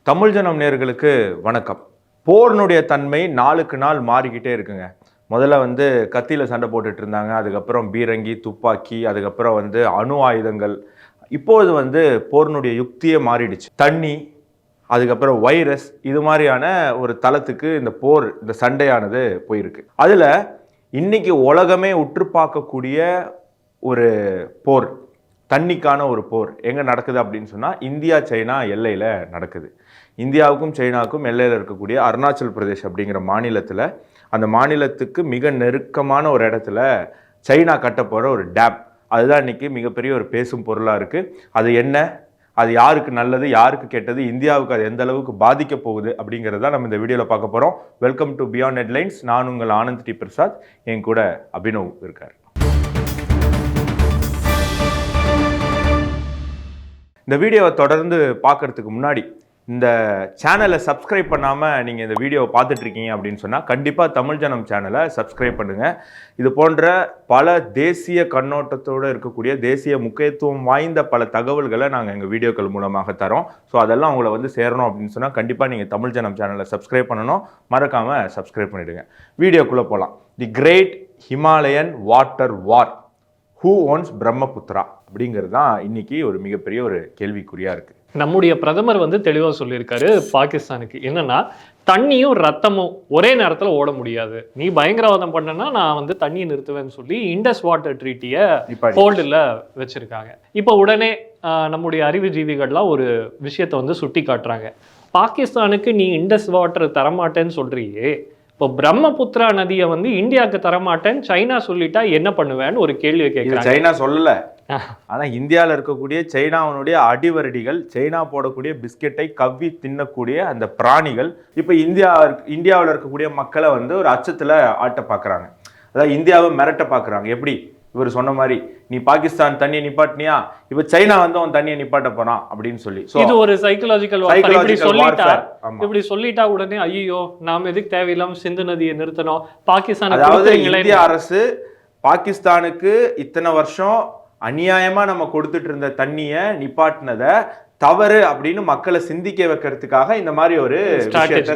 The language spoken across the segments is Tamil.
தமிழ் ஜனம் நேயர்களுக்கு வணக்கம். போரினுடைய தன்மை நாளுக்கு நாள் மாறிக்கிட்டே இருக்குங்க. முதல்ல கத்தியில் சண்டை போட்டுட்டு இருந்தாங்க, அதுக்கப்புறம் பீரங்கி, துப்பாக்கி, அதுக்கப்புறம் அணு ஆயுதங்கள். இப்போது போரினுடைய யுக்தியே மாறிடுச்சு. தண்ணி, அதுக்கப்புறம் வைரஸ், இது மாதிரியான ஒரு தளத்துக்கு இந்த சண்டையானது போயிருக்கு. அதில் இன்னைக்கு உலகமே உற்று பார்க்கக்கூடிய ஒரு போர், தண்ணிக்கான ஒரு போர் எங்கே நடக்குது அப்படின்னு சொன்னால் இந்தியா சைனா எல்லையில் நடக்குது. இந்தியாவுக்கும் சைனாவுக்கும் எல்லையில் இருக்கக்கூடிய அருணாச்சல் பிரதேஷ் அப்படிங்கிற மாநிலத்தில், அந்த மாநிலத்துக்கு மிக நெருக்கமான ஒரு இடத்துல சைனா கட்ட போகிற ஒரு டேம், அதுதான் இன்றைக்கி மிகப்பெரிய ஒரு பேசும் பொருளாக இருக்குது. அது என்ன, அது யாருக்கு நல்லது, யாருக்கு கெட்டது, இந்தியாவுக்கு அது எந்த அளவுக்கு பாதிக்க போகுது அப்படிங்கிறத நம்ம இந்த வீடியோவில் பார்க்க போகிறோம். Welcome to beyond headlines. நான் உங்கள் ஆனந்த் டி பிரசாத், என் கூட அபினவ் இருக்கார். இந்த வீடியோவை தொடர்ந்து பார்க்கறதுக்கு முன்னாடி இந்த சேனலை சப்ஸ்கிரைப் பண்ணாமல் நீங்கள் இந்த வீடியோவை பார்த்துட்ருக்கீங்க அப்படின்னு சொன்னால் கண்டிப்பாக தமிழ் ஜனம் சேனலை சப்ஸ்கிரைப் பண்ணுங்கள். இது போன்ற பல தேசிய கண்ணோட்டத்தோடு இருக்கக்கூடிய தேசிய முக்கியத்துவம் வாய்ந்த பல தகவல்களை நாங்கள் எங்கள் வீடியோக்கள் மூலமாக தரோம். ஸோ அதெல்லாம் உங்களை சேரணும் அப்படின்னு சொன்னால் கண்டிப்பாக நீங்கள் தமிழ் ஜனம் சேனலை சப்ஸ்கிரைப் பண்ணணும். மறக்காமல் சப்ஸ்கிரைப் பண்ணிவிடுங்க. வீடியோக்குள்ளே போகலாம். The great Himalayan water war, who owns Brahmaputra அப்படிங்கிறது தான் இன்னைக்கு ஒரு மிகப்பெரிய ஒரு கேள்விக்குறியா இருக்கு. நம்முடைய பிரதமர் தெளிவாக சொல்லியிருக்காரு பாகிஸ்தானுக்கு, என்னன்னா தண்ணியும் ரத்தமும் ஒரே நேரத்தில் ஓட முடியாது, நீ பயங்கரவாதம் பண்ணனா நான் தண்ணியை நிறுத்துவேன்னு சொல்லி இண்டஸ் வாட்டர் ட்ரீட்டியை ஹோல்டில் வச்சிருக்காங்க. இப்போ உடனே நம்முடைய அறிவுஜீவிகள்லாம் ஒரு விஷயத்தை சுட்டி காட்டுறாங்க. பாகிஸ்தானுக்கு நீ இண்டஸ் வாட்டர் தரமாட்டேன்னு சொல்றியே, இப்போ பிரம்மபுத்திரா நதியை இந்தியாவுக்கு தரமாட்டேன்னு சைனா சொல்லிட்டா என்ன பண்ணுவேன்னு ஒரு கேள்வி கேட்குறாங்க. சைனா சொல்லல, ஆனா இந்தியாவில் இருக்கக்கூடிய சைனாவுடைய அடிவரடிகள், சைனா போடக்கூடிய பிஸ்கெட்டை கவ்வி தின்னக்கூடிய அந்த பிராணிகள் இப்ப இந்தியாவில் இருக்கக்கூடிய மக்களை ஒரு அச்சத்துல ஆட்ட பாக்குறாங்க. அதாவது இந்தியாவை மிரட்ட பாக்குறாங்க. எப்படி இவர் சொன்ன மாதிரி, நீ பாகிஸ்தான் தண்ணியை நிப்பாட்டினியா, இப்ப சைனா உன் தண்ணியை நிப்பாட்ட போறான் அப்படின்னு சொல்லி. இது ஒரு சைக்கலாஜிக்கல் இப்படி சொல்லிட்டா உடனே ஐயோ நாம எதுக்கு தேவையில்லாம சிந்து நதியை நிறுத்தணும், பாகிஸ்தான். அதாவது இந்திய அரசு பாகிஸ்தானுக்கு இத்தனை வருஷம் அநியாயமா நம்ம கொடுத்துட்டு இருந்த தண்ணியை நிப்பாட்டினதை தவறு அப்படின்னு மக்களை சிந்திக்க வைக்கிறதுக்காக இந்த மாதிரி ஒரு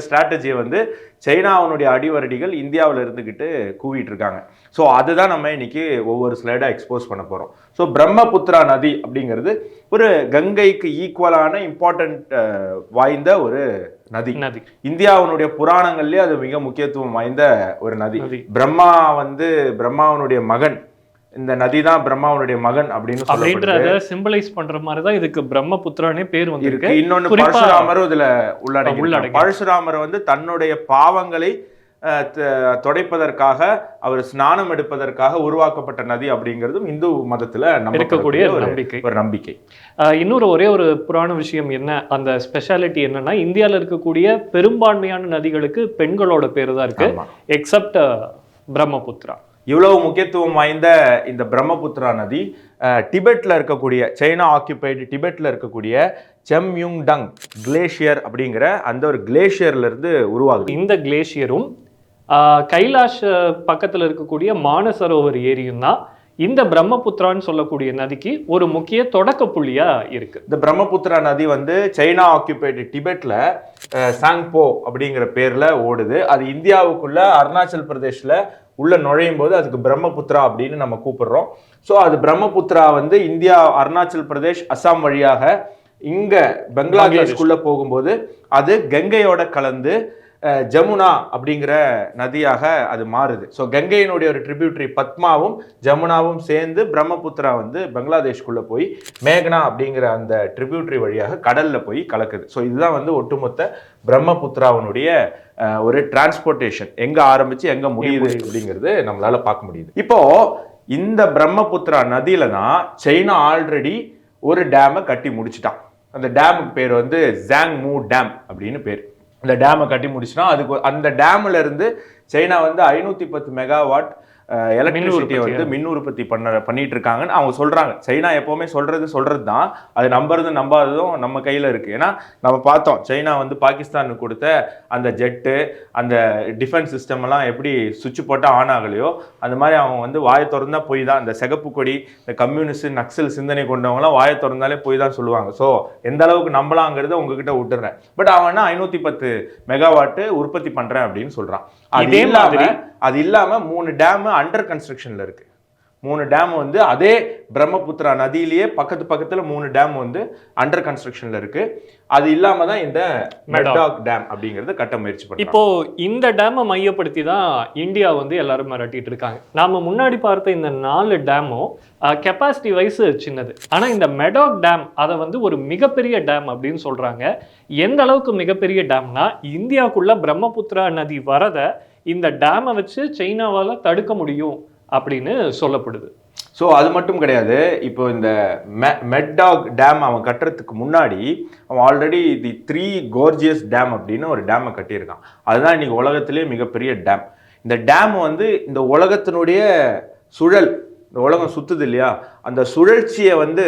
ஸ்ட்ராட்டஜியை சைனாவுடைய அடிவரடிகள் இந்தியாவில் இருந்துகிட்டு கூவிட்டு இருக்காங்க. ஸோ அதுதான் நம்ம இன்னைக்கு ஒவ்வொரு ஸ்லைடா எக்ஸ்போஸ் பண்ண போறோம். ஸோ பிரம்மபுத்திரா நதி அப்படிங்கிறது ஒரு கங்கைக்கு ஈக்குவலான இம்பார்ட்டன்ட் வாய்ந்த ஒரு நதி. இந்தியாவுடைய புராணங்கள்லயே அது மிக முக்கியத்துவம் வாய்ந்த ஒரு நதி. பிரம்மாவனுடைய மகன், இந்த நதி தான் பிரம்மாவனுடைய மகன் அப்படின்னு சிம்பலைஸ் பண்ற மாதிரி தான் இதுக்கு பிரம்மபுத்திரானே பேர் வந்திருக்கு. இன்னொன்னு பரசுராமரும் இதுல உள்ளடங்கி. பரசுராமர் தன்னுடைய பாவங்களை தொடைப்பதற்காக, அவர் ஸ்நானம் எடுப்பதற்காக உருவாக்கப்பட்ட நதி அப்படிங்கிறதும் இந்து மதத்துல இருக்கக்கூடிய ஒரு நம்பிக்கை. இன்னொரு ஒரே ஒரு புராண விஷயம் என்ன, அந்த ஸ்பெஷாலிட்டி என்னன்னா, இந்தியாவில் இருக்கக்கூடிய பெரும்பான்மையான நதிகளுக்கு பெண்களோட பேரு தான் இருக்கு, எக்ஸப்ட் பிரம்மபுத்திரா. இவ்வளவு முக்கியத்துவம் வாய்ந்த இந்த பிரம்மபுத்திரா நதி டிபெட்ல இருக்கக்கூடிய, சைனா ஆக்கியபைடு டிபெட்ல இருக்கக்கூடிய செம்யுங்டங் கிளேஷியர் அப்படிங்கிற அந்த ஒரு கிளேஷியர்ல இருந்து உருவாகுது. இந்த கிளேஷியரும் கைலாஷ் பக்கத்துல இருக்கக்கூடிய மானசரோவர் ஏரியும் தான் இந்த பிரம்மபுத்திரான்னு சொல்லக்கூடிய நதிக்கு ஒரு முக்கிய தொடக்க புள்ளியா இருக்கு. இந்த பிரம்மபுத்திரா நதி சைனா ஆக்கியபைடு டிபெட்ல சாங்போ அப்படிங்கிற பேர்ல ஓடுது. அது இந்தியாவுக்குள்ள அருணாச்சல் பிரதேஷ்ல உள்ள நுழையும் போது அதுக்கு பிரம்மபுத்திரா அப்படின்னு நம்ம கூப்பிடுறோம். ஸோ அது பிரம்மபுத்திரா இந்தியா, அருணாச்சல் பிரதேஷ், அசாம் வழியாக இங்க பங்களாதேஷ்குள்ள போகும்போது அது கங்கையோட கலந்து ஜமுனா அப்படிங்கிற நதியாக அது மாறுது. ஸோ கங்கையினுடைய ஒரு ட்ரிபியூட்டரி பத்மாவும் ஜமுனாவும் சேர்ந்து பிரம்மபுத்திரா பங்களாதேஷ்குள்ள போய் மேகனா அப்படிங்கிற அந்த ட்ரிபியூட்டரி வழியாக கடல்ல போய் கலக்குது. ஸோ இதுதான் ஒட்டுமொத்த பிரம்மபுத்திராவுடைய ஒரு டிரான்ஸ்போர்ட்டேஷன், எங்க ஆரம்பிச்சு எங்க முடியுது அப்படிங்கிறது நம்மளால பார்க்க முடியுது. இப்போ இந்த பிரம்மபுத்திரா நதியில தான் சைனா ஆல்ரெடி ஒரு டேமை கட்டி முடிச்சுட்டான். அந்த டேமுக்கு பேர் ஜாங்மூ டேம் அப்படின்னு பேர். இந்த டேமை கட்டி முடிச்சுனா அதுக்கு அந்த டேம்ல இருந்து சைனா 510 மெகாவாட் எலக்ட்ரிசிட்டியை வந்து மின் உற்பத்தி பண்ணிட்டு இருக்காங்கன்னு அவங்க சொல்றாங்க. சைனா எப்பவுமே சொல்றது தான், அது நம்பாததும் நம்ம கையில இருக்கு. ஏன்னா நம்ம பார்த்தோம் சைனா வந்து பாகிஸ்தானுக்கு கொடுத்த அந்த ஜெட்டு, அந்த டிஃபென்ஸ் சிஸ்டம் எல்லாம் எப்படி சுவிட்ச் போட்டால் ஆன் ஆகலையோ அந்த மாதிரி அவங்க வந்து வாயை திறந்தா போய் தான், இந்த சிகப்பு கொடி, இந்த கம்யூனிஸ்ட் நக்சல் சிந்தனை கொண்டவங்களாம் வாயை திறந்தாலே போய் தான் சொல்லுவாங்க. ஸோ எந்த அளவுக்கு நம்பலாங்கிறத உங்ககிட்ட விட்டுறேன். பட் அவன் 510 மெகாவாட் உற்பத்தி பண்றேன் அப்படின்னு சொல்றான். அது இல்லாம 3 டேம் அண்டர் கன்ஸ்ட்ரக்ஷன்ல இருக்கு. 3 டேம் வந்து அதே பிரம்மபுத்திரா நதியிலேயே பக்கத்துல 3 டேம் வந்து அண்டர் கன்ஸ்ட்ரக்ஷன்ல இருக்கு. அது இல்லாம தான் இந்த மெடாக் டேம் அப்படிங்கறது கட்ட முயற்சி பண்றாங்க. இப்போ இந்த டேமை மையப்படுத்தி தான் இந்தியா வந்து எல்லாரும் மிரட்டிட்டு இருக்காங்க. நாம முன்னாடி பார்த்த இந்த 4 டேமும் கெப்பாசிட்டி வைஸ் சின்னது. ஆனா இந்த மெடாக் டேம் அதை வந்து ஒரு மிகப்பெரிய டேம் அப்படின்னு சொல்றாங்க. எந்த அளவுக்கு மிகப்பெரிய டேம்னா, இந்தியாவுக்குள்ள பிரம்மபுத்திரா நதி வரத இந்த டேமை வச்சு சைனாவால தடுக்க முடியும் அப்படின்னு சொல்லப்படுது. ஸோ அது மட்டும் கிடையாது. இப்போ இந்த மெடாக் டேம் அவன் கட்டுறதுக்கு முன்னாடி அவன் ஆல்ரெடி தி 3 கோர்ஜியஸ் டேம் அப்படின்னு ஒரு டேமை கட்டியிருக்கான். அதுதான் இன்னைக்கு உலகத்திலே மிகப்பெரிய டேம். இந்த டேம் வந்து இந்த உலகத்தினுடைய சுழல், இந்த உலகம் சுத்துது இல்லையா, அந்த சுழற்சியை வந்து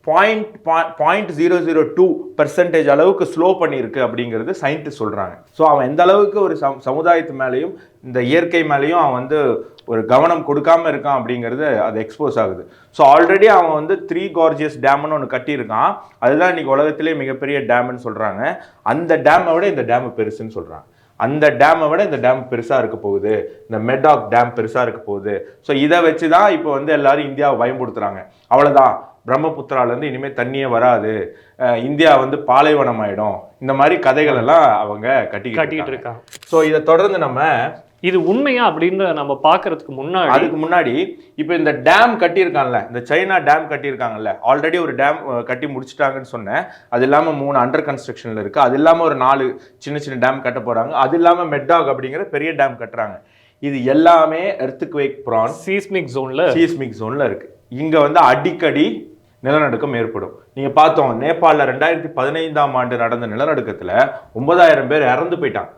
0.002% அளவுக்கு ஸ்லோ பண்ணியிருக்கு அப்படிங்கிறது சயின்டிஸ்ட் சொல்றாங்க. ஸோ அவன் எந்த அளவுக்கு ஒரு சமுதாயத்து மேலேயும் இந்த இயற்கை மேலேயும் அவன் வந்து ஒரு கவனம் கொடுக்காம இருக்கான் அப்படிங்கிறது அது எக்ஸ்போஸ் ஆகுது. ஸோ ஆல்ரெடி அவன் வந்து 3 கார்ஜியஸ் டேம்னு ஒன்று கட்டியிருக்கான். அதுதான் இன்னைக்கு உலகத்திலே மிகப்பெரிய டேம்னு சொல்றாங்க. அந்த டேமை விட இந்த டேம் பெருசுன்னு சொல்றாங்க. அந்த டேமை விட இந்த டேம் பெருசாக இருக்க போகுது, இந்த மெடாக் டேம் பெருசாக இருக்க போகுது. ஸோ இதை வச்சு தான் இப்போ வந்து எல்லாரும் இந்தியாவை பயன்படுத்துகிறாங்க. அவ்வளோதான், பிரம்மபுத்திராலேருந்து இனிமேல் தண்ணியே வராது, இந்தியா வந்து பாலைவனம் ஆயிடும், இந்த மாதிரி கதைகள் எல்லாம் அவங்க கட்டிக்கிட்டு இருக்காங்க. ஸோ இதை தொடர்ந்து நம்ம இது உண்மையா அப்படின்னு நம்ம பார்க்கறதுக்கு முன்னாடி இப்போ இந்த டேம் கட்டியிருக்காங்கல்ல, இந்த சைனா டேம் கட்டியிருக்காங்கல்ல, ஆல்ரெடி ஒரு டேம் கட்டி முடிச்சுட்டாங்கன்னு சொன்னேன். அது இல்லாமல் 3 அண்டர் கன்ஸ்ட்ரக்ஷனில் இருக்குது. அது இல்லாமல் ஒரு 4 சின்ன சின்ன டேம் கட்ட போகிறாங்க. அது இல்லாமல் மெடாக் அப்படிங்கிற பெரிய டேம் கட்டுறாங்க. இது எல்லாமே எர்த்குவேக் ப்ரான் சீஸ்மிக் ஜோனில் இருக்குது. இங்கே வந்து அடிக்கடி நிலநடுக்கம் ஏற்படும். நீங்கள் பார்த்தோம், நேபாளில் 2015ஆம் ஆண்டு நடந்த நிலநடுக்கத்தில் 9000 பேர் இறந்து போயிட்டாங்க,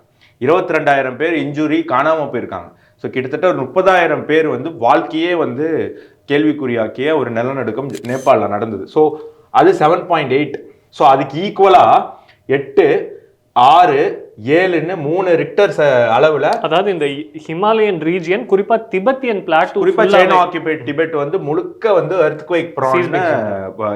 22,000 பேர் இன்ஜுரி காணாமல் போயிருக்காங்க. ஸோ கிட்டத்தட்ட ஒரு 30,000 பேர் வந்து வாழ்க்கையே வந்து கேள்விக்குறியாக்கிய ஒரு நிலநடுக்கம் நேபாளில் நடந்தது. ஸோ அது 7.8. ஸோ அதுக்கு ஈக்குவலாக 8, 6, 7ன்னு 3 ரிக்டர் அளவில், அதாவது இந்த ஹிமாலயன் ரீஜியன், குறிப்பா திபெத்தியன் பிளாட்டூ, குறிப்பா சைனா ஆக்கிபைட் டிபெட் வந்து முழுக்க வந்து எர்த்குவேக் ப்ரான்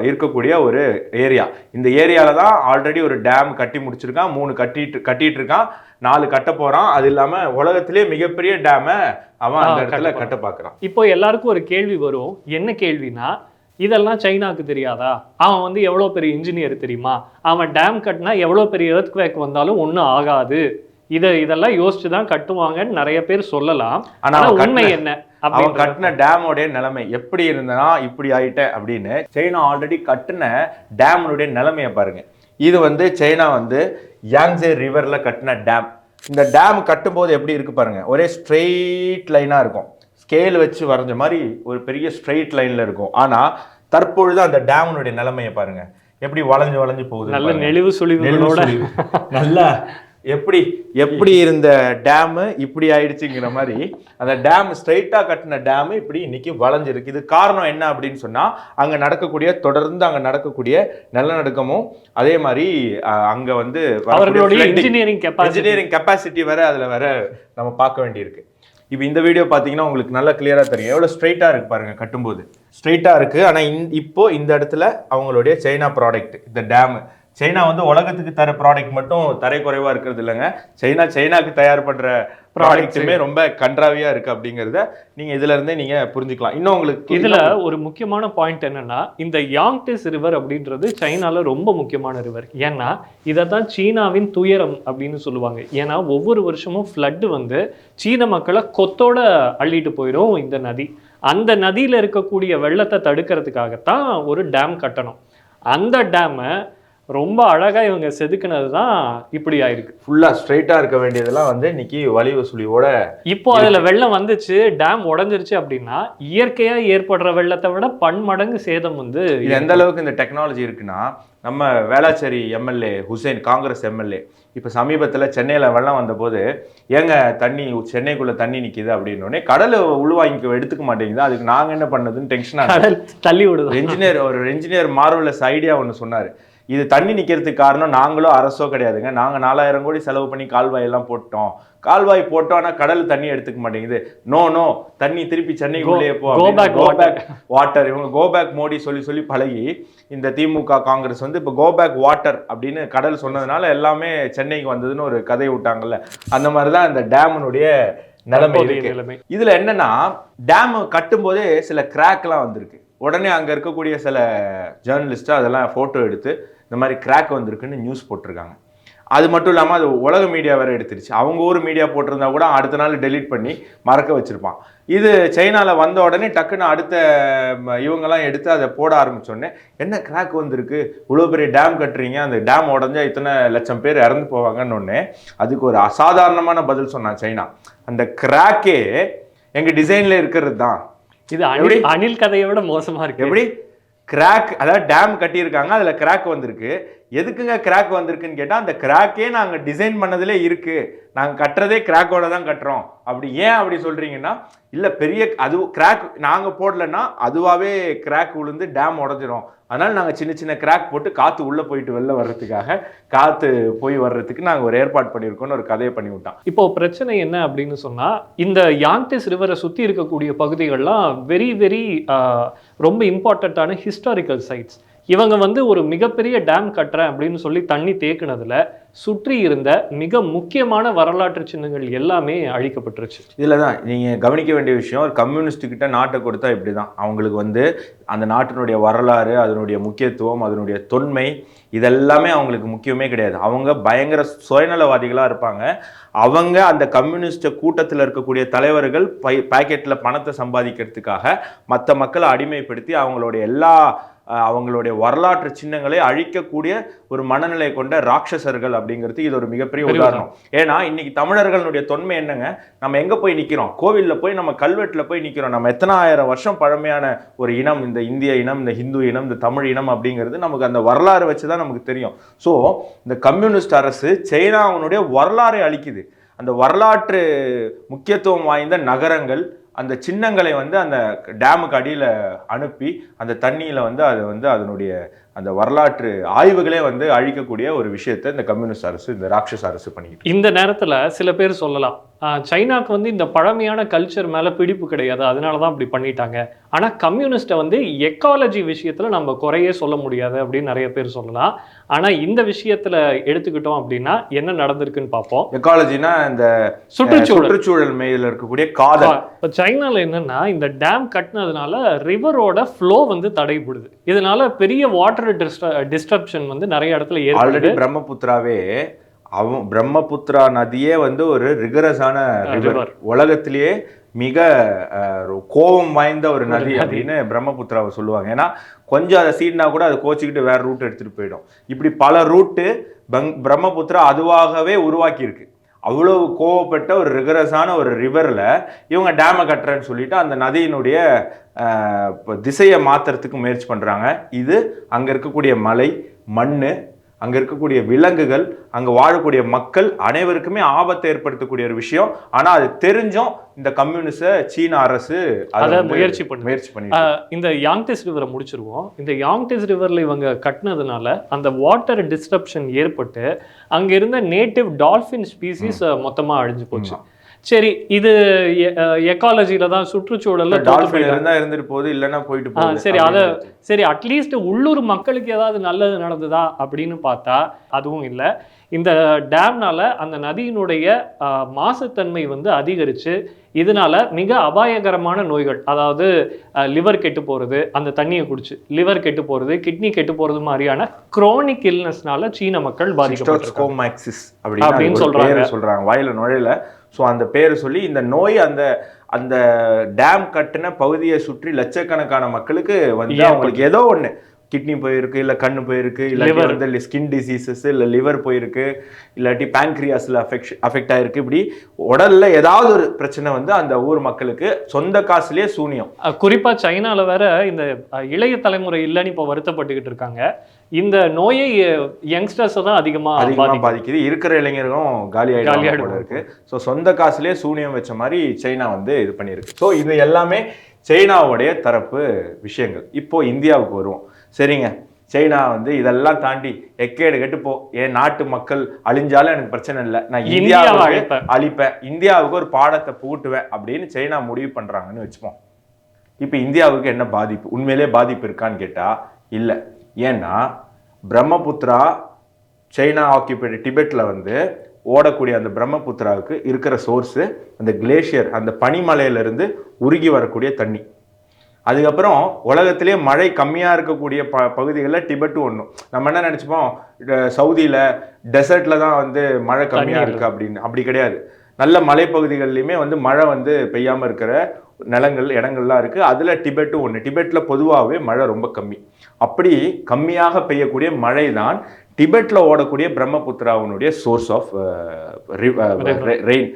இருக்கக்கூடிய ஒரு ஏரியா. இந்த ஏரியால தான் ஆல்ரெடி ஒரு டேம் கட்டி முடிச்சிருக்கான், 3 கட்டிட்டு இருக்கான், 4 கட்ட போறான். அது இல்லாம உலகத்திலே மிகப்பெரிய டேமை அவன் அந்த இடத்துல கட்ட பாக்குறான். இப்போ எல்லாருக்கும் ஒரு கேள்வி வரும். என்ன கேள்வினா, இதெல்லாம் சைனாக்கு தெரியாதா? அவன் வந்து எவ்வளோ பெரிய இன்ஜினியர் தெரியுமா? அவன் டேம் கட்டினா எவ்வளோ பெரிய எர்த்குவேக் வந்தாலும் ஒன்றும் ஆகாது, இதெல்லாம் யோசிச்சு தான் கட்டுவாங்கன்னு நிறைய பேர் சொல்லலாம். ஆனா உண்மை என்ன? அவன் கட்டின டேமோடைய நிலைமை எப்படி இருந்தனா இப்படி ஆயிட்ட அப்படின்னு. சைனா ஆல்ரெடி கட்டின டேமனுடைய நிலைமையை பாருங்க. இது வந்து சைனா வந்து யாங்ஸே ரிவர்ல கட்டின டேம். இந்த டேம் கட்டும்போது எப்படி இருக்கு பாருங்க, ஒரே ஸ்ட்ரெயிட் லைனா இருக்கும், ஸ்கேல் வச்சு வரைஞ்ச மாதிரி ஒரு பெரிய ஸ்ட்ரெயிட் லைன்ல இருக்கும். ஆனா தற்பொழுது அந்த டேமனுடைய நிலைமையை பாருங்க, எப்படி வளைஞ்சு போகுது. நல்ல நெளிவு சுழிவுகளோட நல்லா எப்படி இருந்த டேம் இப்படி ஆயிடுச்சுங்கிற மாதிரி அந்த டேம் ஸ்ட்ரைட்டா கட்டின டேம் இப்படி இன்னைக்கு வளைஞ்சிருக்கு. இது காரணம் என்ன அப்படின்னு சொன்னா, அங்க நடக்கக்கூடிய நிலநடுக்கமும், அதே மாதிரி அங்க வந்து இன்ஜினியரிங் கெப்பாசிட்டி வேற அதுல வேற நம்ம பார்க்க வேண்டியிருக்கு. இப்போ இந்த வீடியோ பார்த்தீங்கன்னா உங்களுக்கு நல்லா கிளியராக தெரியும் எவ்வளோ ஸ்ட்ரைட்டாக இருக்குது பாருங்க. கட்டும்போது ஸ்ட்ரைட்டாக இருக்குது. ஆனால் இப்போ இந்த இடத்துல அவங்களுடைய சைனா ப்ராடக்ட், இந்த டேமு, சைனா வந்து உலகத்துக்கு தர ப்ராடக்ட் மட்டும் தரை குறைவாக இருக்கிறது இல்லைங்க, சைனாக்கு தயார் பண்ணுற ப்ராடக்ட்டுமே ரொம்ப கன்றாவியாக இருக்குது அப்படிங்கிறத நீங்கள் இதுல இருந்தே நீங்கள் புரிஞ்சுக்கலாம். இன்னும் உங்களுக்கு இதில் ஒரு முக்கியமான பாயிண்ட் என்னன்னா, இந்த யாங்டிஸ் ரிவர் அப்படின்றது சைனால ரொம்ப முக்கியமான ரிவர். ஏன்னா இதை தான் சீனாவின் துயரம் அப்படின்னு சொல்லுவாங்க. ஏன்னா ஒவ்வொரு வருஷமும் ஃப்ளட்டு வந்து சீன மக்களை கொத்தோட அள்ளிட்டு போயிடும் இந்த நதி. அந்த நதியில் இருக்கக்கூடிய வெள்ளத்தை தடுக்கிறதுக்காகத்தான் ஒரு டேம் கட்டணும். அந்த டேமை ரொம்ப அழகா இவங்க செதுக்குனது தான் இப்படி ஆயிருக்கு. ஃபுல்லா ஸ்ட்ரைட்டா இருக்க வேண்டியதெல்லாம் வந்து இன்னைக்கு வழி வசூலியோட இப்போ அதுல வெள்ளம் வந்துச்சு, டேம் உடைஞ்சிருச்சு அப்படின்னா இயற்கையா ஏற்படுற வெள்ளத்தை விட பன்மடங்கு சேதம் வந்து இது எந்த அளவுக்கு இந்த டெக்னாலஜி இருக்குன்னா, நம்ம வேளாச்சேரி எம்எல்ஏ ஹுசைன், காங்கிரஸ் எம்எல்ஏ, இப்போ சமீபத்தில் சென்னையில் வெள்ளம் வந்தபோது, ஏங்க தண்ணி சென்னைக்குள்ள தண்ணி நிற்கிது அப்படின்னோடனே கடலை உள்வாங்கிக்க எடுத்துக்க மாட்டேங்குது, அதுக்கு நாங்கள் என்ன பண்ணதுன்னு டென்ஷனாக தள்ளி விடுது. ஒரு என்ஜினியர் மார்வலஸ் ஐடியா ஒன்று சொன்னார். இது தண்ணி நிற்கிறதுக்கு காரணம் நாங்களோ அரசோ கிடையாதுங்க, நாங்கள் 4000 கோடி செலவு பண்ணி கால்வாயெல்லாம் போட்டோம், கால்வாய் போட்டோம் ஆனால் கடல் தண்ணி எடுத்துக்க மாட்டேங்குது, நோ தண்ணி திருப்பி சென்னைக்குள்ளேயே வாட்டர். இவங்க கோபேக் மோடி சொல்லி பழகி இந்த திமுக காங்கிரஸ் வந்து இப்போ கோபேக் வாட்டர் அப்படின்னு கடல் சொன்னதுனால எல்லாமே சென்னைக்கு வந்ததுன்னு ஒரு கதை விட்டாங்கல்ல, அந்த மாதிரி தான் இந்த டேமுடைய நிலைமை இருக்கு. இதுல என்னன்னா, டேம் கட்டும் போதே சில கிராக்லாம் வந்திருக்கு. உடனே அங்க இருக்கக்கூடிய சில ஜேர்னலிஸ்ட் அதெல்லாம் போட்டோ எடுத்து இந்த மாதிரி கிராக் வந்திருக்குன்னு நியூஸ் போட்டிருக்காங்க. அது மட்டும் இல்லாமல் அது உலக மீடியா வேற எடுத்துருச்சு. அவங்க ஊர் மீடியா போட்டிருந்தா கூட அடுத்த நாள் டெலீட் பண்ணி மறக்க வச்சிருப்பான். இது சைனாவில் வந்த உடனே டக்குன்னு அடுத்த இவங்கெல்லாம் எடுத்து அதை போட ஆரம்பிச்சோடனே, என்ன கிராக் வந்திருக்கு, இவ்வளோ பெரிய டேம் கட்டுறீங்க, அந்த டேம் உடஞ்சா இத்தனை லட்சம் பேர் இறந்து போவாங்கன்னு ஒன்று அதுக்கு ஒரு அசாதாரணமான பதில் சொன்னான் சைனா. அந்த கிராக்கே எங்க டிசைன்ல இருக்கிறது தான். இது அணில் கதையை விட மோசமா இருக்கு. எப்படி கிராக், அதாவது டேம் கட்டியிருக்காங்க, அதுல கிராக் வந்திருக்கு. எதுக்குங்க கிராக் வந்திருக்குன்னு கேட்டால், அந்த கிராக்கே நாங்கள் டிசைன் பண்ணதுலே இருக்கு, நாங்கள் கட்டுறதே கிராக்கோட தான் கட்டுறோம். அப்படி ஏன் அப்படி சொல்றீங்கன்னா, இல்லை பெரிய அது கிராக் நாங்கள் போடலன்னா அதுவாகவே கிராக் விழுந்து டேம் உடஞ்சிரும், அதனால நாங்கள் சின்ன சின்ன கிராக் போட்டு காற்று உள்ளே போயிட்டு வெளில வர்றதுக்காக, காற்று போய் வர்றதுக்கு நாங்கள் ஒரு ஏற்பாடு பண்ணியிருக்கோம்னு ஒரு கதையை பண்ணி விட்டான். இப்போ பிரச்சனை என்ன அப்படின்னு சொன்னால், இந்த யாங்டிஸ் ரிவரை சுற்றி இருக்கக்கூடிய பகுதிகள்லாம் வெரி ரொம்ப இம்பார்ட்டண்ட்டான ஹிஸ்டாரிக்கல் சைட்ஸ். இவங்க வந்து ஒரு மிகப்பெரிய டேம் கட்டுறேன் அப்படின்னு சொல்லி தண்ணி தேக்குனதுல சுற்றி இருந்த மிக முக்கியமான வரலாற்று சின்னங்கள் எல்லாமே அழிக்கப்பட்டுருச்சு. இதில் தான் நீங்கள் கவனிக்க வேண்டிய விஷயம், ஒரு கம்யூனிஸ்ட் கிட்ட நாட்டை கொடுத்தா இப்படி தான். அவங்களுக்கு வந்து அந்த நாட்டினுடைய வரலாறு, அதனுடைய முக்கியத்துவம், அதனுடைய தொன்மை இதெல்லாமே அவங்களுக்கு முக்கியமே கிடையாது. அவங்க பயங்கர சுயநலவாதிகளாக இருப்பாங்க. அவங்க அந்த கம்யூனிஸ்ட் கூட்டத்தில் இருக்கக்கூடிய தலைவர்கள் பாக்கெட்டில் பணத்தை சம்பாதிக்கிறதுக்காக மற்ற மக்களை அடிமைப்படுத்தி அவங்களுடைய வரலாற்று சின்னங்களை அழிக்கக்கூடிய ஒரு மனநிலை கொண்ட ராட்சசர்கள் அப்படிங்கிறது இது ஒரு மிகப்பெரிய உதாரணம். ஏன்னா இன்னைக்கு தமிழர்களுடைய தொன்மை என்னங்க, நம்ம எங்க போய் நிக்கிறோம், கோவில்ல போய் நம்ம கல்வெட்டுல போய் நிக்கிறோம். நம்ம எத்தனை ஆயிரம் வருஷம் பழமையான ஒரு இனம், இந்த இந்திய இனம், இந்த ஹிந்து இனம், இந்த தமிழ் இனம் அப்படிங்கிறது நமக்கு அந்த வரலாறு வச்சுதான் நமக்கு தெரியும். ஸோ இந்த கம்யூனிஸ்ட் அரசு சைனாவுடைய வரலாறை அழிக்குது. அந்த வரலாற்று முக்கியத்துவம் வாய்ந்த நகரங்கள், அந்த சின்னங்களை வந்து அந்த டேமுக்கு அடியில் அனுப்பி அந்த தண்ணியில் வந்து அது வந்து அதனுடைய அந்த வரலாற்று ஆய்வுகளே வந்து அழிக்கக்கூடிய ஒரு விஷயத்தை இந்த கம்யூனிஸ்ட் அரசு, இந்த ராட்சச அரசு பண்ணிக்கிட்டு. இந்த நேரத்தில் சில பேர் சொல்லலாம், சைனாக்கு வந்து இந்த பழமையான கல்ச்சர் மேலே பிடிப்பு கிடையாது, அதனால தான் அப்படி பண்ணிட்டாங்க. ஆனால் கம்யூனிஸ்ட்டை வந்து எக்காலஜி விஷயத்தில் நம்ம குறையே சொல்ல முடியாது அப்படின்னு நிறைய பேர் சொல்லலாம். ஆனால் இந்த விஷயத்தில் எடுத்துக்கிட்டோம் அப்படின்னா என்ன நடந்திருக்குன்னு பார்ப்போம். எக்காலஜினா இந்த சுற்றுச்சூழல் மேல இருக்கக்கூடிய காதல். இப்போ சைனாவில் என்னன்னா, இந்த டேம் கட்டினதுனால ரிவரோட ஃப்ளோ வந்து தடைபடுது. இதனால பெரிய வாட்டர் டிஸ்டர்ப்ஷன் வந்து நிறைய இடத்துல ஆல்ரெடி பிரம்மபுத்திரா நதியே வந்து ஒரு ரிகரஸான ரிவர், உலகத்திலேயே மிக கோபம் வாய்ந்த ஒரு நதி அப்படின்னு பிரம்மபுத்திராவை சொல்லுவாங்க. ஏன்னா கொஞ்சம் அதை சீட்னா கூட அதை கோச்சிக்கிட்டு வேற ரூட் எடுத்துட்டு போயிடும். இப்படி பல ரூட்டு பிரம்மபுத்திரா அதுவாகவே உருவாக்கி இருக்கு. அவ்வளவு கோவப்பட்ட ஒரு ரிகரஸான ஒரு ரிவரில் இவங்க டேமை கட்டுறேன்னு சொல்லிட்டு அந்த நதியினுடைய திசையை மாற்றுறதுக்கு முயற்சி பண்ணுறாங்க. இது அங்கே இருக்கக்கூடிய மலை, மண், அங்கே இருக்கக்கூடிய விலங்குகள், அங்கே வாழக்கூடிய மக்கள் அனைவருக்குமே ஆபத்தை ஏற்படுத்தக்கூடிய ஒரு விஷயம். ஆனால் அது தெரிஞ்சும் இந்த கம்யூனிஸ்ட சீன அரசு அதை முயற்சி பண்ணி இந்த யாங்டிஸ் ரிவரை முடிச்சிருவோம். இந்த யாங்டிஸ் ரிவரில் இவங்க கட்டினதுனால அந்த வாட்டர் டிஸ்டர்ப்ஷன் ஏற்பட்டு அங்கே இருந்த நேட்டிவ் டால்ஃபின் ஸ்பீசிஸ் மொத்தமாக அழிஞ்சு போச்சு. சரி, இது எக்காலஜில தான், சுற்றுச்சூழல்ல இருந்துட்டு போகுது, இல்லைன்னா போயிட்டு போகுது. சரி அட்லீஸ்ட் உள்ளூர் மக்களுக்கு ஏதாவது நல்லது நடந்ததா அப்படின்னு பார்த்தா அதுவும் இல்லை. இந்த டேம்னால அந்த நதியினுடைய மாசுத்தன்மை வந்து அதிகரிச்சு இதனால மிக அபாயகரமான நோய்கள், அதாவது லிவர் கெட்டு போறது, அந்த தண்ணியை குடிச்சு லிவர் கெட்டு போறது, கிட்னி கெட்டு போறது மாதிரியான குரோனிக் இல்னஸ்னால சீன மக்கள் பாதிக்கப்பட்டிருக்காங்க அப்படின்னு சொல்றாங்க. வாயில நுழையில ஸோ அந்த பேர் சொல்லி இந்த நோய் அந்த டேம் கட்டின பகுதியை சுற்றி லட்சக்கணக்கான மக்களுக்கு வந்து அவங்களுக்கு ஏதோ ஒன்று கிட்னி போயிருக்கு, இல்லை கண்ணு போயிருக்கு, இல்லாட்டி வந்து ஸ்கின் டிசீசஸ், இல்லை லிவர் போயிருக்கு, இல்லாட்டி பேங்க்ரியாஸில் அஃபெக்ட் ஆயிருக்கு. இப்படி உடல்ல ஏதாவது ஒரு பிரச்சனை வந்து அந்த ஊர் மக்களுக்கு சொந்த காசுலேயே சூனியம். குறிப்பா சைனால வேற இந்த இளைய தலைமுறை இல்லைன்னு இப்போ வருத்தப்பட்டுக்கிட்டு இருக்காங்க. இந்த நோயை யங்ஸ்டர்ஸ் தான் அதிகமாக பாதிக்குது. இருக்கிற இளைஞர்களும் காலியாயிடும் இருக்கு. ஸோ சொந்த காசுலேயே சூனியம் வச்ச மாதிரி சைனா வந்து இது பண்ணியிருக்கு. ஸோ இது எல்லாமே சைனாவுடைய தரப்பு விஷயங்கள். இப்போ இந்தியாவுக்கு வருவோம். சரிங்க, சைனா வந்து இதெல்லாம் தாண்டி எக்கேடு கெட்டு போ, என் நாட்டு மக்கள் அழிஞ்சாலும் எனக்கு பிரச்சனை இல்லை, நான் இந்தியாவுக்கு அழிப்பேன், இந்தியாவுக்கு ஒரு பாடத்தை பூட்டுவேன் அப்படின்னு சைனா முடிவு பண்றாங்கன்னு வச்சுப்போம். இப்போ இந்தியாவுக்கு என்ன பாதிப்பு? உண்மையிலே பாதிப்பு இருக்கான்னு கேட்டா இல்லை. ஏன்னா பிரம்மபுத்திரா சைனா ஆக்கியபைடு டிபெட்ல வந்து ஓடக்கூடிய அந்த பிரம்மபுத்திராவுக்கு இருக்கிற சோர்ஸு அந்த கிளேஷியர், அந்த பனிமலையிலிருந்து உருகி வரக்கூடிய தண்ணி. அதுக்கப்புறம் உலகத்திலே மழை கம்மியாக இருக்கக்கூடிய பகுதிகளில் டிபெட்டும் ஒன்றும். நம்ம என்ன நினச்சிப்போம், சவுதியில் டெசர்ட்டில் தான் வந்து மழை கம்மியாக இருக்குது அப்படின்னு. அப்படி கிடையாது. நல்ல மலைப்பகுதிகள்லையுமே வந்து மழை வந்து பெய்யாமல் இருக்கிற இடங்கள்லாம் இருக்குது. அதில் டிபெட்டும் ஒன்று. டிபெட்டில் பொதுவாகவே மழை ரொம்ப கம்மி. அப்படி கம்மியாக பெய்யக்கூடிய மழை தான் டிபெட்ல ஓடக்கூடிய பிரம்மபுத்திராவுடைய சோர்ஸ் ஆஃப் ரெயின்,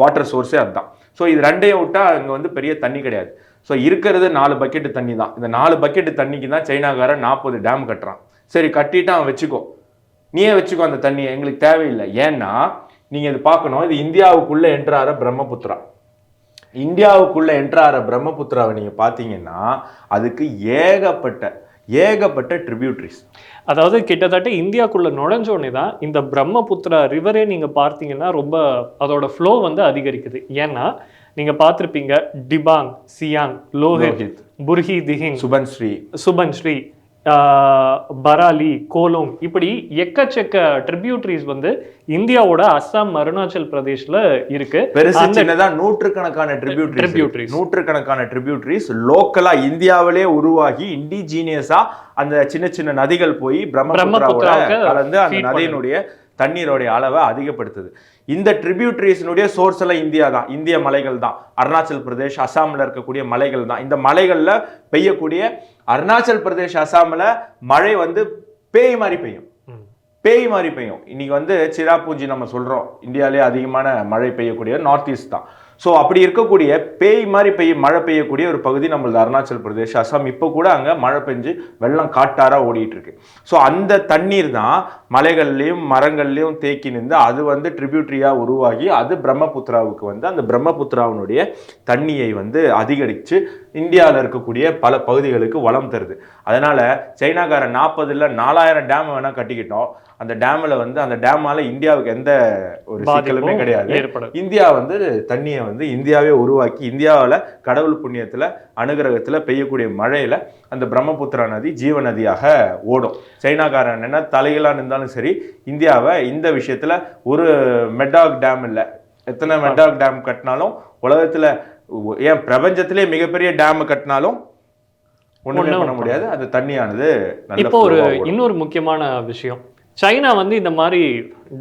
வாட்டர் சோர்ஸே அதுதான். ஸோ இது ரெண்டையும் விட்டா அங்கே வந்து பெரிய தண்ணி கிடையாது. ஸோ இருக்கிறது 4 பக்கெட்டு தண்ணி தான். இந்த 4 பக்கெட்டு தண்ணிக்கு தான் சைனாக்காரன் 40 டேம் கட்டுறான். சரி, கட்டிட்டு அவன் வச்சுக்கோ, நீயே வச்சுக்கோ அந்த தண்ணியை, எங்களுக்கு தேவையில்லை. ஏன்னா நீங்க இது பார்க்கணும், இது இந்தியாவுக்குள்ள என்ட்ரார பிரம்மபுத்திரா. இந்தியாவுக்குள்ள என்ட்ரார பிரம்மபுத்திராவை நீங்க பாத்தீங்கன்னா அதுக்கு ஏகப்பட்ட ட்ரிபியூட்ரிஸ். அதாவது கிட்டத்தட்ட இந்தியாக்குள்ள நுழைஞ்சோடனே தான் இந்த பிரம்மபுத்திரா ரிவரே நீங்க பார்த்தீங்கன்னா ரொம்ப அதோட ஃப்ளோ வந்து அதிகரிக்குது. ஏன்னா நீங்க பார்த்துருப்பீங்க, டிபாங், சியாங், லோஹித், புர்ஹி திஹிங், சுபன்ஸ்ரீ, பராலி, கோலோங், இப்படி எக்கச்சக்க ட்ரிபியூட்டரிஸ் வந்து இந்தியாவோட அஸ்ஸாம், அருணாச்சல் பிரதேஷ்ல இருக்கு. நூற்றுக்கணக்கான ட்ரிபியூட்டரிஸ் லோக்கலா இந்தியாவிலே உருவாகி இண்டிஜீனியஸா அந்த சின்ன நதிகள் போய் பிரம்மபுத்திராவோட கலந்து அந்த நதியினுடைய தண்ணீரோடைய அளவை அதிகப்படுத்துது. இந்த ட்ரிபியூட்டரிஸினுடைய சோர்ஸ் எல்லாம் இந்தியா தான், இந்திய மலைகள் தான், அருணாச்சல் பிரதேஷ், அசாம்ல இருக்கக்கூடிய மலைகள் தான். இந்த மலைகள்ல பெய்யக்கூடிய அருணாச்சல் பிரதேஷ், அசாம்ல மழை வந்து பேய் மாதிரி பெய்யும். இன்னைக்கு வந்து சிராபூஞ்சி நம்ம சொல்றோம், இந்தியாவிலே அதிகமான மழை பெய்யக்கூடிய நார்த் ஈஸ்ட் தான். ஸோ அப்படி இருக்கக்கூடிய பேய் மாதிரி மழை பெய்யக்கூடிய ஒரு பகுதி நம்மளது அருணாச்சல் பிரதேஷ், அசாம். இப்போ கூட அங்கே மழை பெஞ்சு வெள்ளம் காட்டாரா ஓடிட்டு இருக்கு. ஸோ அந்த தண்ணீர் தான் மலைகள்லையும் மரங்கள்லையும் தேக்கி நின்று அது வந்து ட்ரிபியூட்டரியா உருவாகி அது பிரம்மபுத்திராவுக்கு வந்து அந்த பிரம்மபுத்திராவினுடைய தண்ணியை வந்து அதிகரித்து இந்தியாவில் இருக்கக்கூடிய பல பகுதிகளுக்கு வளம் தருது. அதனால சைனாக்காரன் 40,000 டேம் வேணா கட்டிக்கிட்டோம். அந்த டேம்ல வந்து அந்த டேமால இந்தியாவுக்கு எந்த ஒரு சிக்கலுமே கிடையாது. இந்தியா வந்து தண்ணியை வந்து இந்தியாவே உருவாக்கி இந்தியாவில் கடவுள் புண்ணியத்துல அனுகிரகத்துல பெய்யக்கூடிய மழையில அந்த பிரம்மபுத்திரா நதி ஜீவ நதியாக ஓடும். சைனாக்காரன் என்ன தலைகளாக இருந்தாலும் சரி, இந்தியாவை இந்த விஷயத்துல ஒரு மெட்டாக் டேம் இல்லை, எத்தனை மெட்டாக் டேம் கட்டினாலும் உலகத்துல, ஏன் பிரபஞ்சத்திலே மிகப்பெரிய டேம் கட்டினாலும் ஒண்ணுமே பண்ண முடியாது. அந்த தண்ணியானது. இப்போ ஒரு இன்னொரு முக்கியமான விஷயம், சைனா வந்து இந்த மாதிரி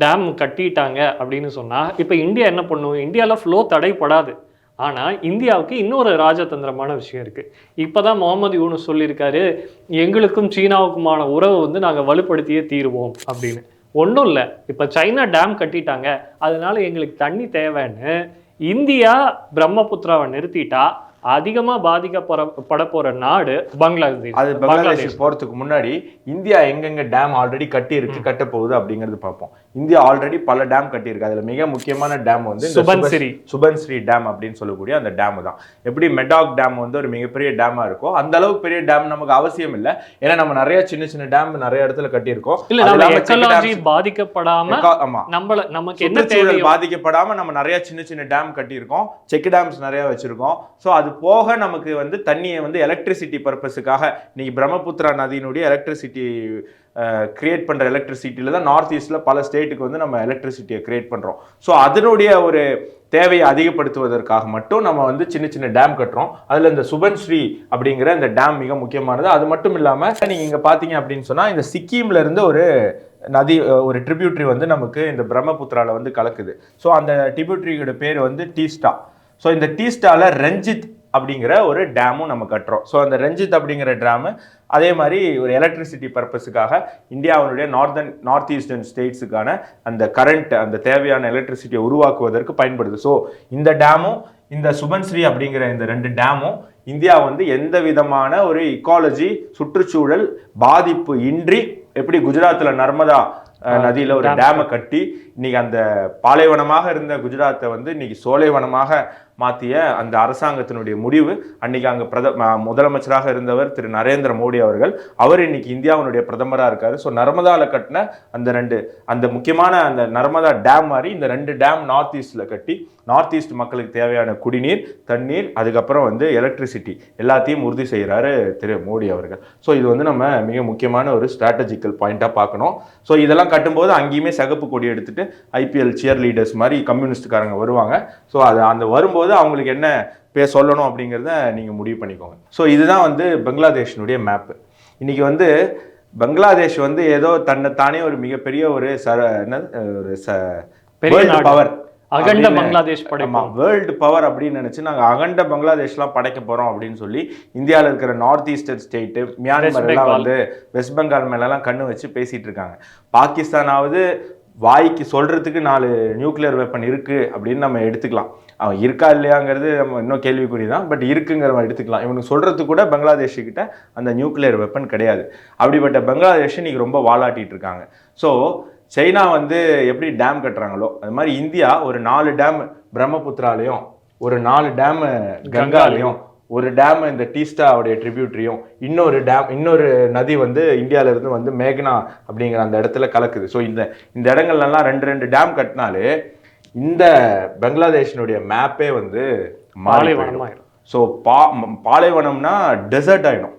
டேம் கட்டிட்டாங்க அப்படின்னு சொன்னா இப்போ இந்தியா என்ன பண்ணும்? இந்தியாவில் ஃப்ளோ தடைப்படாது. ஆனால் இந்தியாவுக்கு இன்னொரு ராஜதந்திரமான விஷயம் இருக்கு. இப்போதான் முகமது யூனுஸ் சொல்லியிருக்காரு, எங்களுக்கும் சீனாவுக்குமான உறவு வந்து நாங்கள் வலுப்படுத்தியே தீருவோம் அப்படின்னு. ஒன்றும் இல்லை, இப்போ சைனா டேம் கட்டிட்டாங்க, அதனால எங்களுக்கு தண்ணி தேவைன்னு இந்தியா பிரம்மபுத்திராவை நிறுத்திட்டா அதிகமா பாதிக்கப்பட போற நாடு பங்களாதேஷ். அது பங்களாதேஷ் போறதுக்கு முன்னாடி இந்தியா எங்கெங்க டேம் ஆல்ரெடி கட்டி இருக்கு, கட்ட போகுது அப்படிங்கிறது பார்ப்போம். இந்தியா ஆல்ரெடி பல டேம் கட்டி இருக்கு. அதுல மிக முக்கியமான டேம் வந்து சுபன்ஸ்ரீ டேம் அப்படின்னு சொல்லக்கூடிய அந்த டேம் தான். எப்படி மெடாக் டேம் வந்து ஒரு மிகப்பெரிய டேமா இருக்கோ அந்த அளவுக்கு பெரிய டேம் நமக்கு அவசியம் இல்லை. ஏன்னா நம்ம நிறைய சின்ன டேம் நிறைய இடத்துல கட்டி இருக்கோம். பாதிக்கப்படாம நமக்கு என்ன தேவை, பாதிக்கப்படாம நம்ம நிறைய சின்ன டேம் கட்டி இருக்கோம், செக் டேம்ஸ் நிறைய வச்சிருக்கோம். ஸோ அது போக நமக்கு வந்து தண்ணியை வந்து எலக்ட்ரிசிட்டி பர்பஸுக்காக இன்னைக்கு பிரம்மபுத்திரா நதியினுடைய எலக்ட்ரிசிட்டி கிரியேட் பண்ற எலக்ட்ரிசிட்டியில தான் நார்த் ஈஸ்ட்ல பல ஸ்டேட்டுக்கு வந்து நம்ம எலக்ட்ரிசிட்டியை கிரியேட் பண்றோம். ஸோ அதனுடைய ஒரு தேவையை அதிகப்படுத்துவதற்காக மட்டும் நம்ம வந்து சின்ன டேம் கட்டுறோம். அதுல இந்த சுபன்ஸ்ரீ அப்படிங்கிற இந்த டேம் மிக முக்கியமானது. அது மட்டும் இல்லாம நீங்க இங்க பாத்தீங்க அப்படின்னு சொன்னா இந்த சிக்கிம்ல இருந்து ஒரு நதி, ஒரு ட்ரிபியூட்டரி வந்து நமக்கு இந்த பிரம்மபுத்திரால வந்து கலக்குது. ஸோ அந்த ட்ரிபியூட்டரியோட பேர் வந்து டீஸ்டா. ஸோ இந்த டீஸ்டால ரஞ்சித் அப்படிங்கிற ஒரு டேமும் நம்ம கட்டுறோம். ஸோ அந்த ரஞ்சித் அப்படிங்கிற டேமு அதே மாதிரி ஒரு எலக்ட்ரிசிட்டி பர்பஸுக்காக இந்தியாவுடைய நார்த் ஈஸ்டர்ன் ஸ்டேட்ஸுக்கான அந்த கரண்ட், அந்த தேவையான எலக்ட்ரிசிட்டியை உருவாக்குவதற்கு பயன்படுது. ஸோ இந்த டேமும் இந்த சுபன்ஸ்ரீ அப்படிங்கிற இந்த 2 டேமும் இந்தியா வந்து எந்த விதமான ஒரு இக்காலஜி சுற்றுச்சூழல் பாதிப்பு இன்றி, எப்படி குஜராத்தில் நர்மதா நதியில ஒரு டேமை கட்டி இன்னைக்கு அந்த பாலைவனமாக இருந்த குஜராத்தை வந்து இன்னைக்கு சோலைவனமாக மாற்றிய அந்த அரசாங்கத்தினுடைய முடிவு, அன்னைக்கு அங்கே முதலமைச்சராக இருந்தவர் திரு நரேந்திர மோடி அவர்கள், அவர் இன்னைக்கு இந்தியாவுடைய பிரதமராக இருக்காரு. ஸோ நர்மதாவில் கட்டின அந்த முக்கியமான அந்த நர்மதா டேம் மாதிரி இந்த 2 டேம் நார்த் ஈஸ்டில் கட்டி நார்த் ஈஸ்ட் மக்களுக்கு தேவையான குடிநீர், தண்ணீர், அதுக்கப்புறம் வந்து எலக்ட்ரிசிட்டி எல்லாத்தையும் உறுதி செய்கிறாரு திரு மோடி அவர்கள். ஸோ இது வந்து நம்ம மிக முக்கியமான ஒரு ஸ்ட்ராட்டஜிக்கல் பாயிண்டாக பார்க்கணும். ஸோ இதெல்லாம் கட்டும்போது அங்கேயுமே சகப்பு கொடி எடுத்துட்டு ஐபிஎல் சியர் லீடர்ஸ் மாதிரி கம்யூனிஸ்ட்காரங்க வருவாங்க. ஸோ அது அந்த வரும்போது அவங்களுக்கு என்ன சொல்லணும் அப்படிங்கிறத நீங்கள் முடிவு பண்ணிக்கோங்க. ஸோ இதுதான் வந்து பங்களாதேஷனுடைய மேப்பு. இன்னைக்கு வந்து பங்களாதேஷ் வந்து ஏதோ தன்னைத்தானே ஒரு மிகப்பெரிய ஒரு பவர், அகண்ட பங்களாதேஷ் படைப்போம், வேர்ல்டு பவர் அப்படின்னு நினைச்சு நாங்கள் அகண்ட பங்களாதேஷ்லாம் படைக்க போறோம் அப்படின்னு சொல்லி இந்தியாவில் இருக்கிற நார்த் ஈஸ்டர்ன் ஸ்டேட்டு, மியான்மர் எல்லாம் வந்து வெஸ்ட் பெங்கால் மேலெல்லாம் கண்ணு வச்சு பேசிட்டு இருக்காங்க. பாகிஸ்தானாவது வாய்க்கு சொல்றதுக்கு 4 நியூக்ளியர் வெப்பன் இருக்கு அப்படின்னு நம்ம எடுத்துக்கலாம். அவன் இருக்கா இல்லையாங்கிறது நம்ம இன்னும் கேள்விக்குறி தான், பட் இருக்குங்கிற மாதிரி எடுத்துக்கலாம். இவனுக்கு சொல்றதுக்கு கூட பங்களாதேஷுக்கிட்ட அந்த நியூக்ளியர் வெப்பன் கிடையாது. அப்படிப்பட்ட பங்களாதேஷ் இன்னைக்கு ரொம்ப வாலாட்டிட்டு இருக்காங்க. ஸோ சைனா வந்து எப்படி டேம் கட்டுறாங்களோ அது மாதிரி இந்தியா ஒரு 4 டேம் பிரம்மபுத்திராலையும், ஒரு 4 டேம் கங்காலையும், ஒரு டேம் இந்த டீஸ்டாவுடைய ட்ரிபியூட்டரியும், இன்னொரு நதி வந்து இந்தியாவில இருந்து வந்து மேக்னா அப்படிங்கிற அந்த இடத்துல கலக்குது. ஸோ இந்த இடங்கள்லாம் 2 டேம் கட்டினாலே இந்த பங்களாதேஷனுடைய மேப்பே வந்து பாலைவனமாயிடும். ஸோ பாலைவனம்னா டெசர்ட் ஆகிடும்.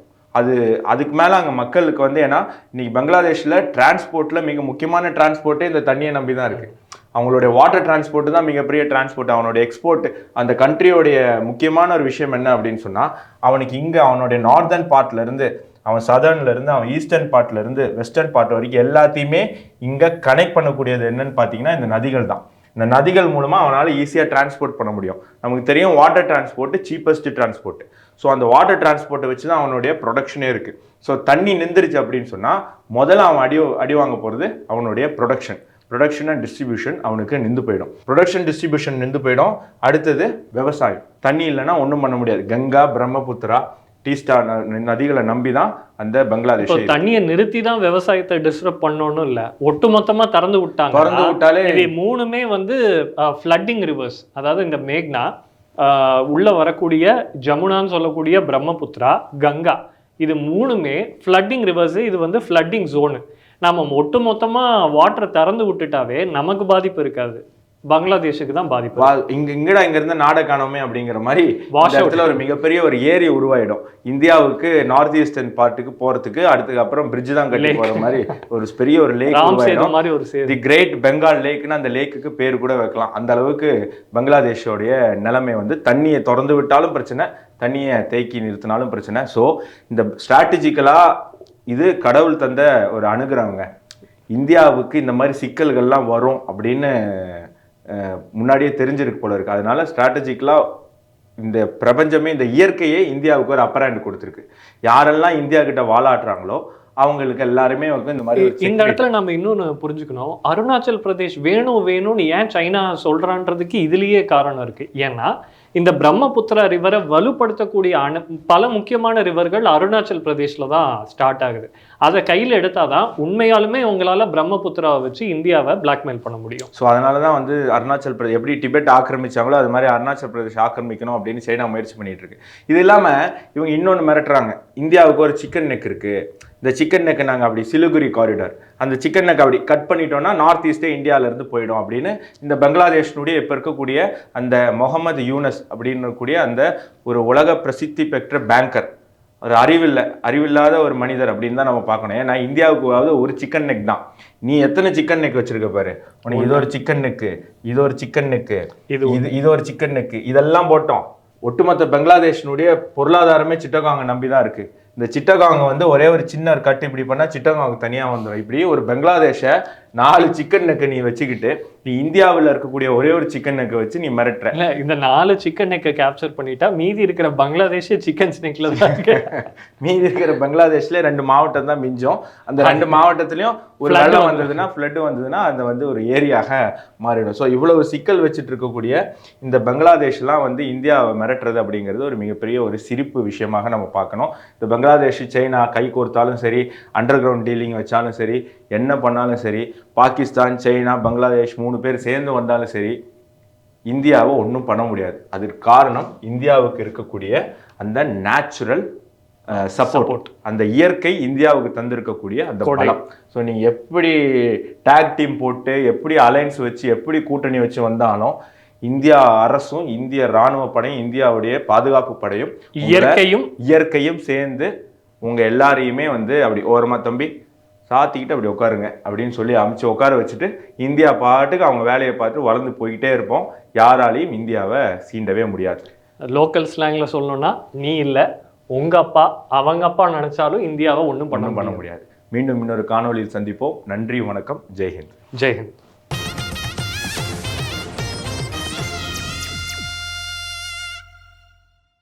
அதுக்கு மேலே அங்கே மக்களுக்கு வந்து, ஏன்னா இன்னைக்கு பங்களாதேஷில் டிரான்ஸ்போர்ட்டில் மிக முக்கியமான டிரான்ஸ்போர்ட்டே இந்த தண்ணியை நம்பி தான் இருக்குது. அவங்களுடைய வாட்டர் டிரான்ஸ்போர்ட் தான் மிகப்பெரிய டிரான்ஸ்போர்ட். அவனுடைய எக்ஸ்போர்ட், அந்த கண்ட்ரியோடைய முக்கியமான ஒரு விஷயம் என்ன அப்படின்னு சொன்னால், அவனுக்கு இங்கே அவனுடைய நார்தர்ன் பார்ட்லேருந்து, அவன் சதர்ன்லேருந்து, அவன் ஈஸ்டர்ன் பார்ட்லேருந்து வெஸ்டர்ன் பார்ட் வரைக்கும் எல்லாத்தையுமே இங்கே கனெக்ட் பண்ணக்கூடியது என்னன்னு பார்த்தீங்கன்னா இந்த நதிகள் தான். இந்த நதிகள் மூலமாக அவனால் ஈஸியாக டிரான்ஸ்போர்ட் பண்ண முடியும். நமக்கு தெரியும் water transport cheapest transport. So அந்த வாட்டர் டிரான்ஸ்போர்ட்டை வச்சு தான் அவனுடைய ப்ரொடக்ஷனே இருக்குது. ஸோ தண்ணி நின்றுச்சு அப்படின்னு சொன்னால் முதல்ல அவன் அடி வாங்க போகிறது அவனுடைய ப்ரொடக்ஷன் அண்ட் டிஸ்ட்ரிபியூஷன் அவனுக்கு நின்று போயிடும். ப்ரொடக்ஷன் டிஸ்ட்ரிபியூஷன் நின்று போயிடும். அடுத்தது விவசாயம். தண்ணி இல்லைன்னா ஒன்றும் பண்ண முடியாது. கங்கா, பிரம்மபுத்திரா, டீஸ்டா நதிகளை நம்பி தான் அந்த பங்களாதேஷ். தண்ணியை நிறுத்தி தான் விவசாயத்தை டிஸ்டர்ப் பண்ணணும் இல்லை, ஒட்டுமொத்தமா திறந்து விட்டாலே இது 3மே வந்து ஃப்ளட்டிங் ரிவர்ஸ். அதாவது இந்த மேக்னா உள்ள வரக்கூடிய ஜமுனான்னு சொல்லக்கூடிய பிரம்மபுத்திரா, கங்கா, இது 3மே ஃப்ளட்டிங் ரிவர்ஸ். இது வந்து ஃப்ளட்டிங் ஜோனு. நம்ம ஒட்டுமொத்தமா வாட்டரை திறந்து விட்டுட்டாவே நமக்கு பாதிப்பு இருக்காது, பங்களாதேஷுக்கு தான் பாதிப்பு. இங்க இருந்து நாடை காணோமே அப்படிங்கிற மாதிரி ஒரு மிகப்பெரிய ஒரு ஏரி உருவாயிடும். இந்தியாவுக்கு நார்த் ஈஸ்டர்ன் பார்ட்டுக்கு போறதுக்கு அப்புறம் பிரிட்ஜ் தான் கட்டி போற மாதிரி ஒரு பெரிய ஒரு லேக் உருவாயிடும். தி கிரேட் பெங்கால் லேக்னு அந்த லேக்குக்கு பேர் கூட வைக்கலாம். அந்த அளவுக்கு பங்களாதேஷோடைய நிலைமை வந்து தண்ணியை திறந்து விட்டாலும் பிரச்சனை, தண்ணியை தேக்கி நிறுத்தினாலும் பிரச்சனை. ஸோ இந்த ஸ்ட்ராட்டஜிக்கலா இது கடவுள் தந்த ஒரு அனுகிரகங்க. இந்தியாவுக்கு இந்த மாதிரி சிக்கல்கள்லாம் வரும் அப்படின்னு முன்னாடியே தெரிஞ்சிருக்கு போல இருக்கு. அதனால ஸ்ட்ராட்டஜிக்கலாக இந்த பிரபஞ்சமே, இந்த இயற்கையே இந்தியாவுக்கு ஒரு அப்பர் ஹேண்ட் கொடுத்துருக்கு. யாரெல்லாம் இந்தியா கிட்ட வாலாட்டுறாங்களோ அவங்களுக்கு எல்லாருமே வந்து இந்த மாதிரி. இந்த இடத்துல நம்ம இன்னொன்று புரிஞ்சுக்கணும், அருணாச்சல் பிரதேஷ் வேணும்னு ஏன் சைனா சொல்றான்றதுக்கு இதுலயே காரணம் இருக்கு. ஏன்னா இந்த பிரம்மபுத்திரா ரிவரை வலுப்படுத்தக்கூடிய பல முக்கியமான ரிவர்கள் அருணாச்சல் பிரதேஷ்ல தான் ஸ்டார்ட் ஆகுது. அதை கையில் எடுத்தாதான் உண்மையாலுமே உங்களால பிரம்மபுத்திராவை வச்சு இந்தியாவை பிளாக்மெயில் பண்ண முடியும். ஸோ அதனால தான் வந்து அருணாச்சல் பிரதேஷ் எப்படி டிபெட் ஆக்கிரமிச்சாங்களோ அது மாதிரி அருணாச்சல் பிரதேஷ் ஆக்கிரமிக்கணும் அப்படின்னு சைனா முயற்சி பண்ணிட்டு இருக்கு. இது இல்லாமல் இவங்க இன்னொன்று மிரட்டுறாங்க, இந்தியாவுக்கு ஒரு சிக்கன் நெக் இருக்கு, இந்த சிக்கன் நெக்கை நாங்கள் அப்படி சிலிகுரி காரிடார், அந்த சிக்கன் நெக் அப்படி கட் பண்ணிட்டோம்னா நார்த் ஈஸ்டே இந்தியாவிலேருந்து போயிடும் அப்படின்னு இந்த பங்களாதேஷனுடைய இப்போ இருக்கக்கூடிய அந்த முகமது யூனஸ் அப்படின்னு கூடிய அந்த ஒரு உலக பிரசித்தி பெற்ற பேங்கர், ஒரு அறிவில்லாத ஒரு மனிதர் அப்படின்னு தான் நம்ம பார்க்கணும். ஏன்னா இந்தியாவுக்கு ஒரு சிக்கன் நெக் தான். நீ எத்தனை சிக்கன் நெக் வச்சிருக்க பாரு, உனக்கு இது ஒரு சிக்கன் நெக்கு, இது ஒரு சிக்கன் நெக்கு, இது ஒரு சிக்கன் நெக்கு, இதெல்லாம் போட்டோம். ஒட்டுமொத்த பங்களாதேஷனுடைய பொருளாதாரமே சிட்டகாங்கை நம்பி தான் இருக்கு. இந்த சிட்டகாங்கை வந்து ஒரே ஒரு சின்ன கட்டு இப்படி பண்ணால் சிட்டகாங்கு தனியாக வந்துடும். இப்படி ஒரு பங்களாதேஷை 4 சிக்கன் நெக்கை நீ வச்சுக்கிட்டு நீ இந்தியாவில் இருக்கக்கூடிய ஒரே ஒரு சிக்கன் நெக்கை வச்சு நீ மிரட்டுற. இல்ல இந்த 4 சிக்கன் நெக்கை கேப்சர் பண்ணிட்டா மீதி இருக்கிற பங்களாதேஷே சிக்கன் ஸ்னேக்ல தான் இருக்கு. மீதி இருக்கிற பங்களாதேஷ்ல 2 மாவட்டம் தான் மிஞ்சம். அந்த 2 மாவட்டத்திலயும் ஒரு வெள்ளம் வந்ததுன்னா ஃப்ளட் வந்ததுன்னா அது வந்து ஒரு ஏரியாக மாறிடும். ஸோ இவ்வளவு சிக்கல் வச்சுட்டு இருக்கக்கூடிய இந்த பங்களாதேஷ்லாம் வந்து இந்தியாவை மிரட்டுறது அப்படிங்கிறது ஒரு மிகப்பெரிய ஒரு சிரிப்பு விஷயமாக நம்ம பார்க்கணும். இந்த பங்களாதேஷ் சைனா கை கோர்த்தாலும் சரி, அண்டர் கிரவுண்ட் டீலிங் வச்சாலும் சரி, என்ன பண்ணாலும் சரி, பாகிஸ்தான் சைனா பங்களாதேஷ் 3 பேர் சேர்ந்து வந்தாலும் சரி, இந்தியாவை ஒன்றும் பண்ண முடியாது. அதற்கு காரணம் இந்தியாவுக்கு இருக்கக்கூடிய அந்த நேச்சுரல் சப்போர்ட், அந்த இயற்கை இந்தியாவுக்கு தந்திருக்கக்கூடிய அந்த பலம். ஸோ நீங்க எப்படி டேக் டீம் போட்டு எப்படி அலைன்ஸ் வச்சு எப்படி கூட்டணி வச்சு வந்தாலும் இந்தியா அரசும் இந்திய ராணுவ படையும் இந்தியாவுடைய பாதுகாப்பு படையும் இயற்கையும் சேர்ந்து உங்க எல்லாரையுமே வந்து அப்படி ஓரமா தம்பி சாத்திக்கிட்டு அப்படி உட்காருங்க அப்படின்னு சொல்லி அமைச்சு உட்கார வச்சுட்டு இந்தியா பாட்டுக்கு அவங்க வேலையை பார்த்து வளர்ந்து போய்கிட்டே இருப்போம். யாராலையும் இந்தியாவை சீண்டவே முடியாது. லோக்கல் ஸ்லாங்ல சொல்லணும்னா நீ இல்லை உங்க அப்பா அவங்க அப்பா நினைச்சாலும் இந்தியாவை ஒன்றும் பண்ண முடியாது. மீண்டும் இன்னொரு காணொலியில் சந்திப்போம். நன்றி, வணக்கம், ஜெய்ஹிந்த். ஜெய்ஹிந்த்.